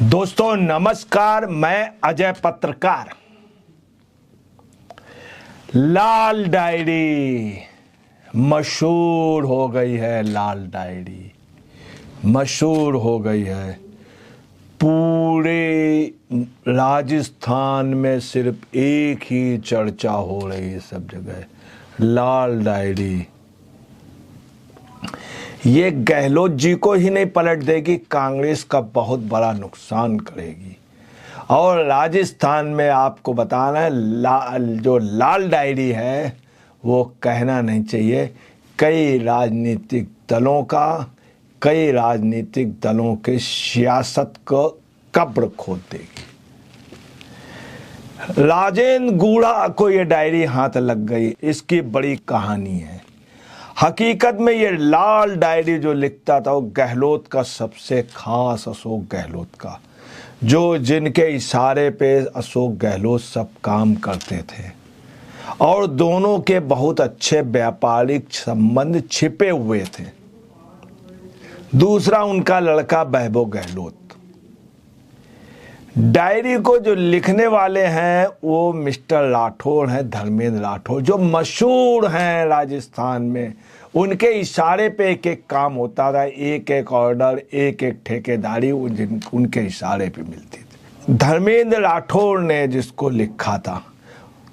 दोस्तों नमस्कार, मैं अजय पत्रकार। लाल डायरी मशहूर हो गई है। लाल डायरी मशहूर हो गई है। पूरे राजस्थान में सिर्फ एक ही चर्चा हो रही है सब जगह, लाल डायरी। ये गहलोत जी को ही नहीं पलट देगी, कांग्रेस का बहुत बड़ा नुकसान करेगी। और राजस्थान में आपको बताना है, जो लाल डायरी है वो कहना नहीं चाहिए। कई राजनीतिक दलों के सियासत को कब्र खोद देगी। राजेंद्र गुढ़ा को ये डायरी हाथ लग गई, इसकी बड़ी कहानी है। हकीकत में ये लाल डायरी जो लिखता था वो गहलोत का सबसे खास, अशोक गहलोत का, जो जिनके इशारे पे अशोक गहलोत सब काम करते थे। और दोनों के बहुत अच्छे व्यापारिक संबंध छिपे हुए थे। दूसरा उनका लड़का वैभव गहलोत। डायरी को जो लिखने वाले हैं वो मिस्टर राठौड़ हैं, धर्मेंद्र राठौड़, जो मशहूर हैं राजस्थान में। उनके इशारे पे एक एक काम होता था, एक एक ऑर्डर, एक एक ठेकेदारी उनके इशारे पे मिलती थी। धर्मेंद्र राठौड़ ने जिसको लिखा था,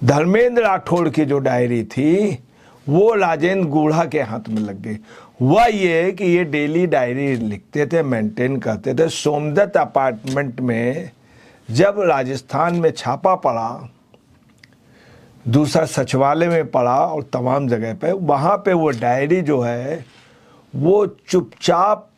धर्मेंद्र राठौड़ की जो डायरी थी वो राजेंद्र गुढ़ा के हाथ में लग गई। वह ये कि ये डेली डायरी लिखते थे, मेंटेन करते थे। सोमदत्त अपार्टमेंट में जब राजस्थान में छापा पड़ा, दूसरा सचिवालय में पड़ा और तमाम जगह पे, वहाँ पे वो डायरी जो है वो चुपचाप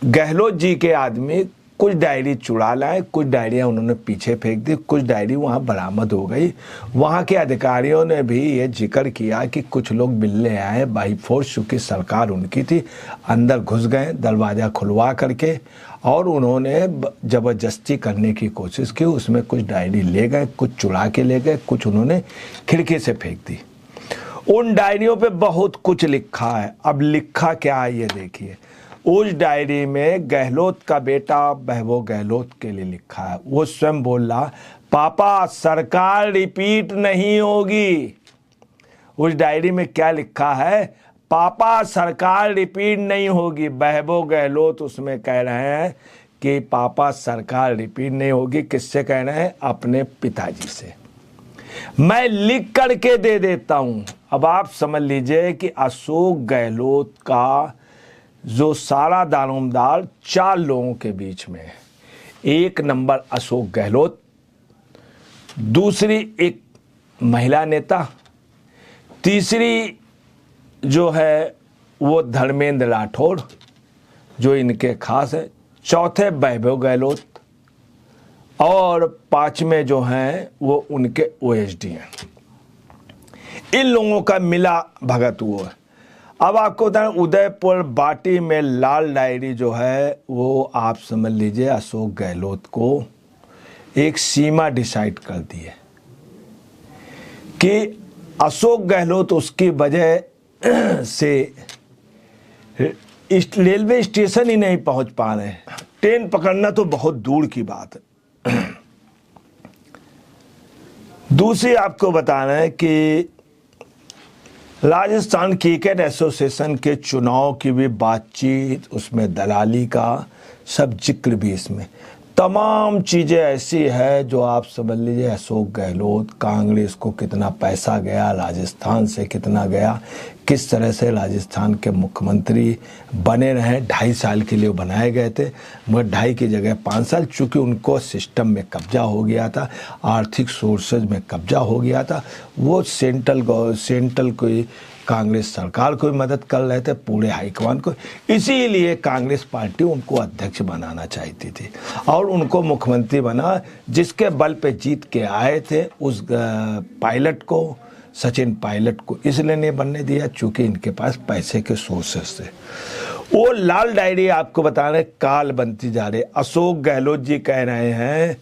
गहलोत जी के आदमी कुछ डायरी चुरा लाए, कुछ डायरियाँ उन्होंने पीछे फेंक दी, कुछ डायरी वहाँ बरामद हो गई। वहाँ के अधिकारियों ने भी ये जिक्र किया कि कुछ लोग मिलने आए बाई फोर्स, चूँकि सरकार उनकी थी, अंदर घुस गए दरवाज़ा खुलवा करके और उन्होंने ज़बरदस्ती करने की कोशिश की। उसमें कुछ डायरी ले गए, कुछ चुरा के ले गए, कुछ उन्होंने खिड़की से फेंक दी। उन डायरियों पे बहुत कुछ लिखा है। अब लिखा क्या है ये देखिए। उस डायरी में गहलोत का बेटा वैभव गहलोत के लिए लिखा है। वो स्वयं बोल रहा, पापा सरकार रिपीट नहीं होगी। उस डायरी में क्या लिखा है? पापा सरकार रिपीट नहीं होगी। वैभव गहलोत उसमें कह रहे हैं कि पापा सरकार रिपीट नहीं होगी। किससे कह रहे हैं? अपने पिताजी से। मैं लिख करके दे देता हूं। अब आप समझ लीजिए कि अशोक गहलोत का जो सारा दारोमदार 4 लोगों के बीच में है। एक नंबर अशोक गहलोत, दूसरी एक महिला नेता, तीसरी जो है वो धर्मेंद्र राठौड़ जो इनके खास है, चौथे वैभव गहलोत और 5वें जो हैं वो उनके ओएसडी हैं। इन लोगों का मिला भगत हुआ है। अब आपको बताएं, उदयपुर बाटी में लाल डायरी जो है वो आप समझ लीजिए अशोक गहलोत को एक सीमा डिसाइड कर दी है कि अशोक गहलोत उसकी वजह से रेलवे स्टेशन ही नहीं पहुंच पा रहे हैं। ट्रेन पकड़ना तो बहुत दूर की बात है। दूसरी आपको बताना है कि राजस्थान क्रिकेट एसोसिएशन के चुनाव की भी बातचीत, उसमें दलाली का सब जिक्र भी, इसमें तमाम चीज़ें ऐसी है जो आप समझ लीजिए अशोक गहलोत, कांग्रेस को कितना पैसा गया, राजस्थान से कितना गया, किस तरह से राजस्थान के मुख्यमंत्री बने रहे। 2.5 साल के लिए बनाए गए थे, मगर 2.5 की जगह 5 साल, चूँकि उनको सिस्टम में कब्जा हो गया था, आर्थिक सोर्सेज में कब्जा हो गया था। वो सेंट्रल कोई कांग्रेस सरकार को मदद कर रहे थे, पूरे हाईकमान को। इसीलिए कांग्रेस पार्टी उनको अध्यक्ष बनाना चाहती थी और उनको मुख्यमंत्री बना, जिसके बल पे जीत के आए थे। उस पायलट को, सचिन पायलट को इसलिए नहीं बनने दिया चूंकि इनके पास पैसे के सोर्सेस थे। वो लाल डायरी आपको बता रहे काल बनती जा रही। अशोक गहलोत जी कह रहे हैं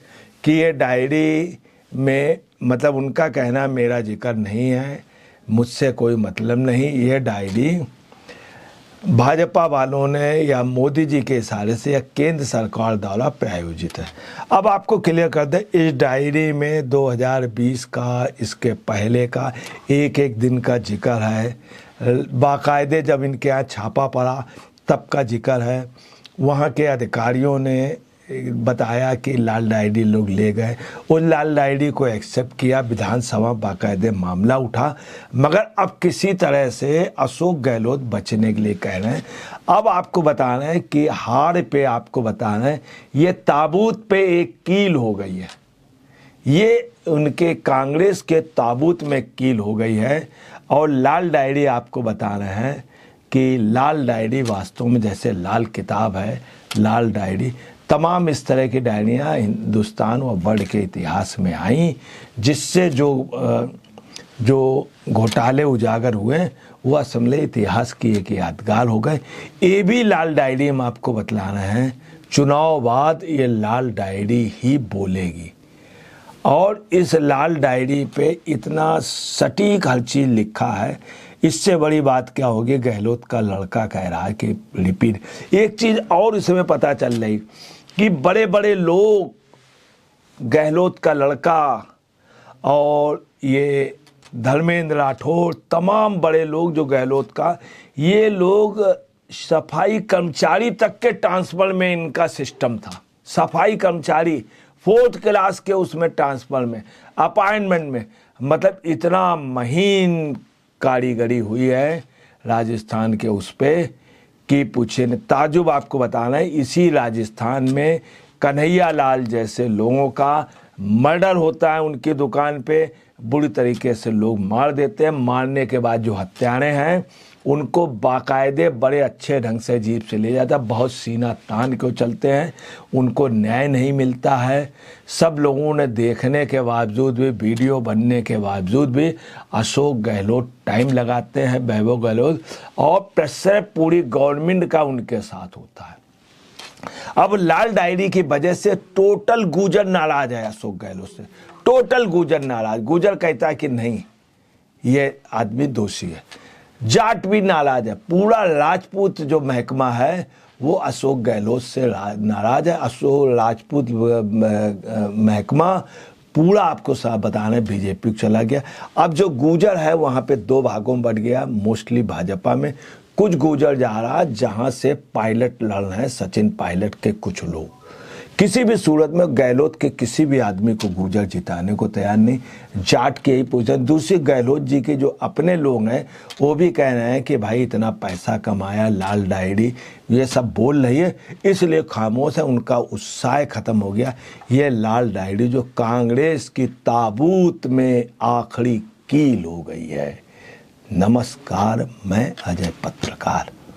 कि ये डायरी में, मतलब उनका कहना मेरा जिक्र नहीं है, मुझसे कोई मतलब नहीं। ये डायरी भाजपा वालों ने या मोदी जी के इशारे से या केंद्र सरकार द्वारा प्रायोजित है। अब आपको क्लियर कर दें, इस डायरी में 2020 का, इसके पहले का एक एक दिन का जिक्र है। बाकायदे जब इनके यहाँ छापा पड़ा तब का जिक्र है। वहाँ के अधिकारियों ने बताया कि लाल डायरी लोग ले गए, उस लाल डायरी को एक्सेप्ट किया, विधानसभा बाकायदे मामला उठा, मगर अब किसी तरह से अशोक गहलोत बचने के लिए कह रहे हैं। अब आपको बता रहे हैं कि हार पे आपको बता रहे हैं, ये ताबूत पे एक कील हो गई है, ये उनके कांग्रेस के ताबूत में कील हो गई है। और लाल डायरी आपको बता रहे हैं कि लाल डायरी वास्तव में जैसे लाल किताब है, लाल डायरी, तमाम इस तरह की डायरियाँ हिंदुस्तान व वर्ल्ड के इतिहास में आई, जिससे जो घोटाले उजागर हुए वो असमले इतिहास की एक यादगार हो गए। ये भी लाल डायरी हम आपको बतला रहे हैं, चुनाव बाद ये लाल डायरी ही बोलेगी। और इस लाल डायरी पे इतना सटीक हर चीज़ लिखा है, इससे बड़ी बात क्या होगी। गहलोत का लड़का कह रहा है कि रिपीट। एक चीज़ और इसमें पता चल रही कि बड़े बड़े लोग, गहलोत का लड़का और ये धर्मेंद्र राठौर, तमाम बड़े लोग जो गहलोत का, ये लोग सफाई कर्मचारी तक के ट्रांसफर में इनका सिस्टम था। सफाई कर्मचारी 4th क्लास के उसमें ट्रांसफर में, अपॉइंटमेंट में, मतलब इतना महीन कारीगरी हुई है राजस्थान के उस पे कि पूछे न। ताजुब आपको बताना है, इसी राजस्थान में कन्हैया लाल जैसे लोगों का मर्डर होता है उनकी दुकान पे, बुरी तरीके से लोग मार देते हैं। मारने के बाद जो हत्यारे हैं उनको बाकायदे बड़े अच्छे ढंग से जीप से ले जाता, बहुत सीना तान के चलते हैं, उनको न्याय नहीं मिलता है। सब लोगों ने देखने के बावजूद भी, वीडियो बनने के बावजूद भी अशोक गहलोत टाइम लगाते हैं, वैभव गहलोत, और प्रेशर पूरी गवर्नमेंट का उनके साथ होता है। अब लाल डायरी की वजह से टोटल गुजर नाराज है अशोक गहलोत से, टोटल गुजर नाराज। गुजर कहता है कि नहीं, ये आदमी दोषी है। जाट भी नाराज है, पूरा राजपूत जो महकमा है वो अशोक गहलोत से नाराज है। अशोक राजपूत महकमा पूरा आपको साफ बताना है बीजेपी को चला गया। अब जो गुजर है वहाँ पे 2 भागों में बढ़ गया, मोस्टली भाजपा में। कुछ गुजर जा रहा जहाँ से पायलट लड़ रहे हैं, सचिन पायलट के कुछ लोग। किसी भी सूरत में गहलोत के किसी भी आदमी को गुजर जिताने को तैयार नहीं, जाट के ही पोजीशन। दूसरी, गहलोत जी के जो अपने लोग हैं वो भी कह रहे हैं कि भाई इतना पैसा कमाया, लाल डायरी, ये सब बोल रही है, इसलिए खामोश है, उनका उत्साह खत्म हो गया। ये लाल डायरी जो कांग्रेस की ताबूत में आखिरी कील हो गई है। नमस्कार, मैं अजय पत्रकार।